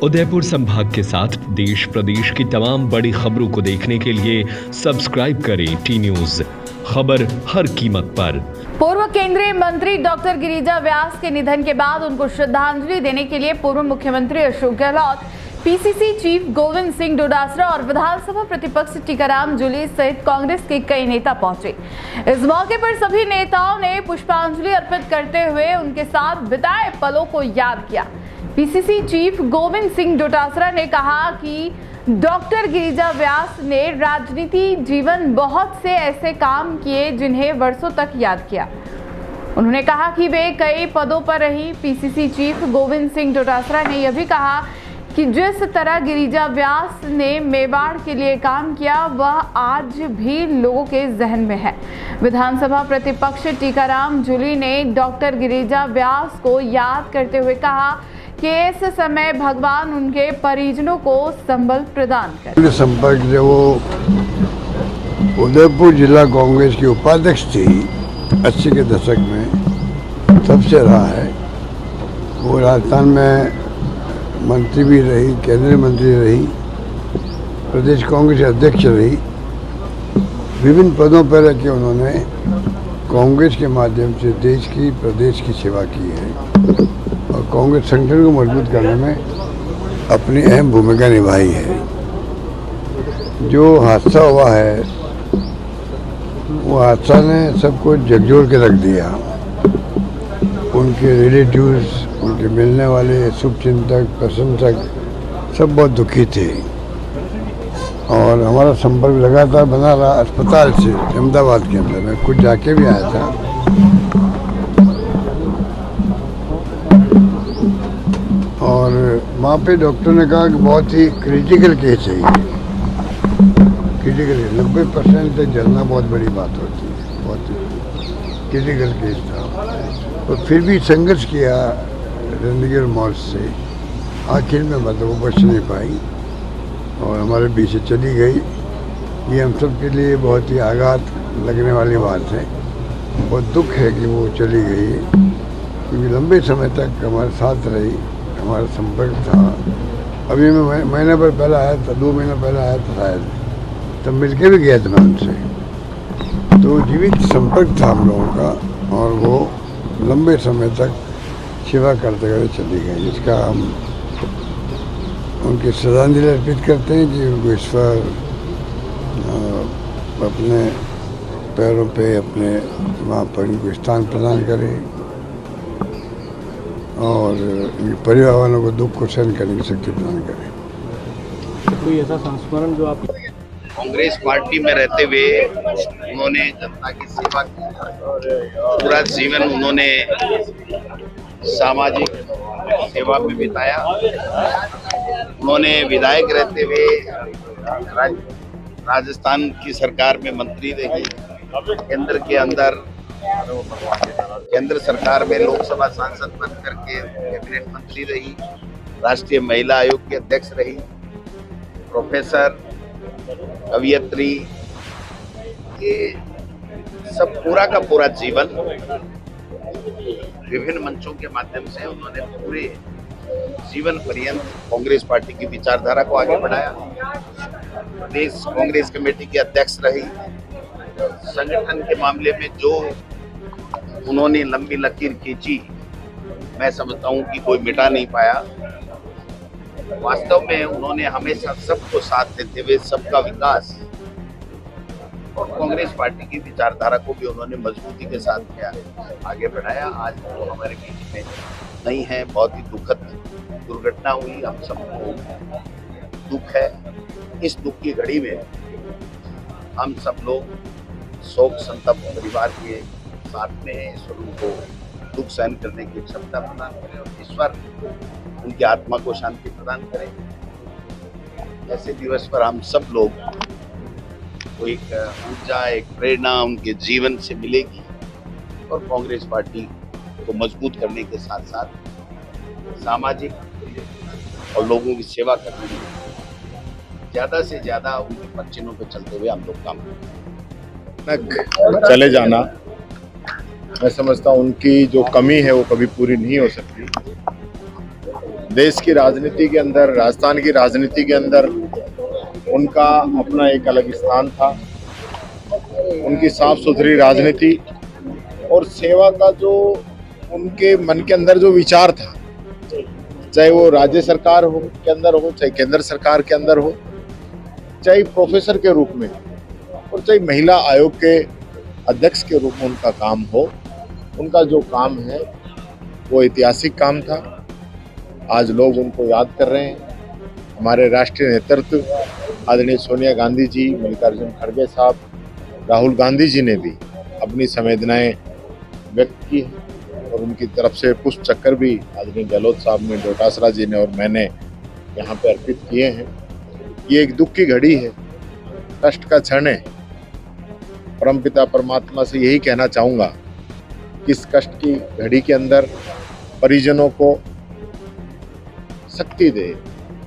उदयपुर संभाग के साथ देश प्रदेश की तमाम बड़ी खबरों को देखने के लिए सब्सक्राइब करें टी न्यूज, खबर हर कीमत पर। पूर्व केंद्रीय मंत्री डॉक्टर गिरिजा व्यास के निधन के बाद उनको श्रद्धांजलि देने के लिए पूर्व मुख्यमंत्री अशोक गहलोत, पीसीसी चीफ गोविंद सिंह डोटासरा और विधानसभा प्रतिपक्ष टीकाराम जूली सहित कांग्रेस के कई नेता पहुंचे। इस मौके पर सभी नेताओं ने पुष्पांजलि अर्पित करते हुए उनके साथ बिताए पलों को याद किया। पीसीसी चीफ गोविंद सिंह डोटासरा ने कहा कि डॉक्टर गिरिजा व्यास ने राजनीति जीवन बहुत से ऐसे काम किए जिन्हें वर्षों तक याद किया। उन्होंने कहा कि वे कई पदों पर रही। पीसीसी चीफ गोविंद सिंह डोटासरा ने यह भी कहा कि जिस तरह गिरिजा व्यास ने मेवाड़ के लिए काम किया वह आज भी लोगों के जहन में है। विधानसभा प्रतिपक्ष टीकाराम जूली ने डॉक्टर गिरिजा व्यास को याद करते हुए कहा कि इस समय भगवान उनके परिजनों को संबल प्रदान करें। संपर्क जो वो उदयपुर जिला कांग्रेस की उपाध्यक्ष थी 80 के दशक में, तब से रहा है। वो राजस्थान में मंत्री भी रही, केंद्रीय मंत्री रही, प्रदेश कांग्रेस अध्यक्ष रही। विभिन्न पदों पर रह के उन्होंने कांग्रेस के माध्यम से देश की, प्रदेश की सेवा की है और कांग्रेस संगठन को मजबूत करने में अपनी अहम भूमिका निभाई है। जो हादसा हुआ है वो हादसा ने सबको झकझोर के रख दिया। उनके रिलेटिव्स, उनके मिलने वाले शुभचिंतक, प्रशंसक सब बहुत दुखी थे और हमारा संपर्क लगातार बना रहा। अस्पताल से अहमदाबाद के अंदर मैं खुद जाके भी आया था। और वहाँ पे डॉक्टर ने कहा कि बहुत ही क्रिटिकल केस है ये। क्रिटिकल 90% तक जलना बहुत बड़ी बात होती है, बहुत क्रिटिकल केस था। तो फिर भी संघर्ष किया जिंदगी और मौत से। आखिर में मतलब वो बच नहीं पाई और हमारे बीच से चली गई। ये हम सब के लिए बहुत ही आघात लगने वाली बात है। बहुत दुख है कि वो चली गई, क्योंकि लंबे समय तक हमारे साथ रही, हमारा संपर्क था। अभी मैं महीने भर पहले आया था, 2 महीना पहले आया था शायद, तब मिलके भी गया था मैं उनसे। तो जीवित संपर्क था हम लोगों का और वो लंबे समय तक सेवा करते करते चली गई, जिसका हम उनकी श्रद्धांजलि अर्पित करते हैं कि उनको ईश्वर अपने पैरों पे, अपने वहाँ पर उनको स्थान प्रदान करे और परिवार वालों को दुख को सहन करने की शक्ति प्रदान करें। तो कोई ऐसा संस्मरण जो आप कांग्रेस पार्टी में रहते हुए उन्होंने जनता की सेवा की, पूरा जीवन उन्होंने सामाजिक सेवा में बिताया। उन्होंने विधायक रहते हुए राजस्थान की सरकार में मंत्री रही, केंद्र सरकार में लोकसभा सांसद बनकर के कैबिनेट मंत्री रही, राष्ट्रीय महिला आयोग की अध्यक्ष रही, प्रोफेसर, कवियत्री, ये सब पूरा का पूरा जीवन विभिन्न मंचों के माध्यम से उन्होंने पूरे जीवन पर्यंत कांग्रेस पार्टी की विचारधारा को आगे बढ़ाया। प्रदेश कांग्रेस कमेटी की अध्यक्ष रही। संगठन के मामले में जो उन्होंने लंबी लकीर खींची, मैं समझता हूं कि कोई मिटा नहीं पाया। वास्तव में उन्होंने हमेशा सबको साथ देते हुए सबका विकास और कांग्रेस पार्टी की विचारधारा को भी उन्होंने मजबूती के साथ आगे बढ़ाया। आज वो हमारे बीच में नहीं है। बहुत ही दुखद दुर्घटना हुई, हम सबको दुख है। इस दुख की घड़ी में हम सब लोग शोक संतप्त परिवार के साथ में हैं। ईश्वर उनको दुख सहन करने की क्षमता प्रदान करें और ईश्वर उनकी आत्मा को शांति प्रदान करें। ऐसे दिवस पर हम सब लोग को एक ऊर्जा, एक प्रेरणा उनके जीवन से मिलेगी और कांग्रेस पार्टी को मजबूत करने के साथ साथ सामाजिक और लोगों की सेवा करने में ज़्यादा से ज़्यादा उनके पक्षियों पर चलते हुए हम लोग काम करें। चले जाना, मैं समझता हूँ उनकी जो कमी है वो कभी पूरी नहीं हो सकती। देश की राजनीति के अंदर, राजस्थान की राजनीति के अंदर उनका अपना एक अलग स्थान था। उनकी साफ सुथरी राजनीति और सेवा का जो उनके मन के अंदर जो विचार था, चाहे वो राज्य सरकार हो के अंदर हो, चाहे केंद्र सरकार के अंदर हो, चाहे प्रोफेसर के रूप में और चाहे महिला आयोग के अध्यक्ष के रूप में उनका काम हो, उनका जो काम है वो ऐतिहासिक काम था। आज लोग उनको याद कर रहे हैं। हमारे राष्ट्रीय नेतृत्व आदरणीय सोनिया गांधी जी, मल्लिकार्जुन खड़गे साहब, राहुल गांधी जी ने भी अपनी संवेदनाएं व्यक्त की है और उनकी तरफ से पुष्प चक्कर भी आदरणीय गहलोत साहब ने, डोटासरा जी ने और मैंने यहाँ पे अर्पित किए हैं। ये एक दुख की घड़ी है, कष्ट का क्षण है। परमपिता परमात्मा से यही कहना चाहूँगा कि इस कष्ट की घड़ी के अंदर परिजनों को शक्ति दे,